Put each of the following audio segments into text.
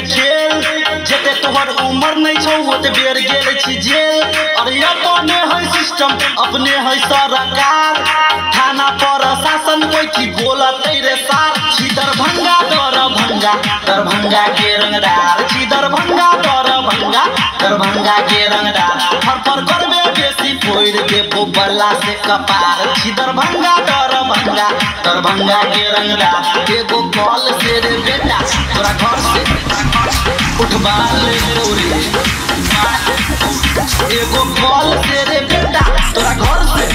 खेल जते तोहर उम्र नहीं छौ होते बेर गेल छी जेल। अरे अपने है सिस्टम अपने है सरकार थाना प्रशासन कोई की बोला तेरे सार छी दरभंगा दरभंगा दरभंगा के रंगदार छी दरभंगा दरभंगा दरभंगा के रंगदार हर पर करबे बेसी फोड़ के बोबला से कपार छी दरभंगा दरभंगा दरभंगा के रंगदार एगो कॉल से रे बेटा तोरा घर से उठवा ले तोरे एगो कॉल से रे बेटा तोरा घर से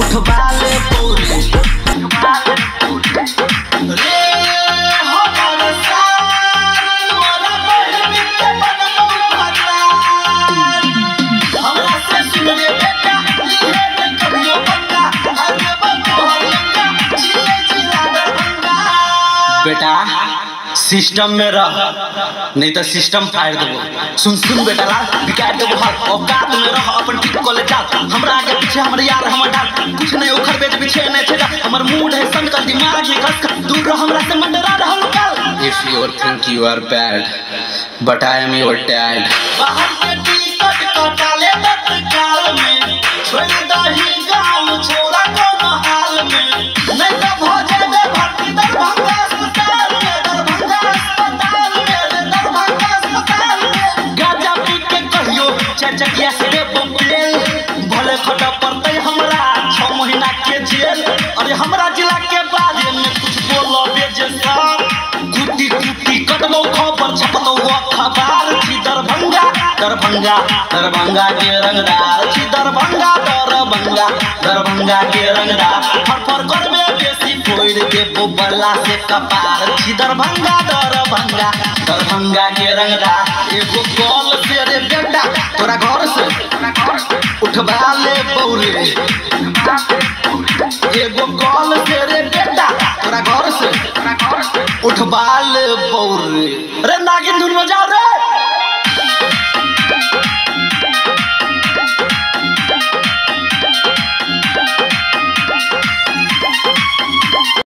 उठवा ले तोरे रे हमर साथ मोरा बहन के बनमौ खतार हमरा से सुन रे बेटा ये कहियो बंदा आगे तोहर लंगा छिले जिला दरभंगा बेटा सिस्टम में रह नहीं तो सिस्टम फाड़ देबो। सुन सुन बेटा लाल बिगाड़ देबो हाल औकात में रह अपन ठीक को ले चल हमरा आगे पीछे हमर यार हमर डाल कुछ नहीं उखड़ बेच पीछे नहीं छेड़ा हमर मूड है संकल दिमाग है खस दूर रह हमरा से मंडरा रहल कल। If you think you are bad but I am your dad बाहर के टिकट कटाले तत्काल में छोड़ दही गांव छोरा कोनो हाल में नहीं तो भोजे में भर्ती दरभंगा चकिया से बम्बेल भले खटा पड़ते हमरा 6 महीना के जेल। अरे हमरा जिला के बारे में कुछ बोलो बेजे सर कुटी कुटी कटलो खबर छपतो अखबार छी दरभंगा दरभंगा दरभंगा के रंगदार छी दरभंगा दरभंगा दरभंगा के रंगदार फर फर करबे बेसी फोड़ के बोबला से कपार छी दरभंगा दरभंगा दरभंगा के रंगदार एगो कॉल से रे बेटा तोरा घर से उठवा ले बौरे एगो कॉल से रे बेटा तोरा घर से उठवा ले बौरे। अरे नागिन धुन बजाओ रे।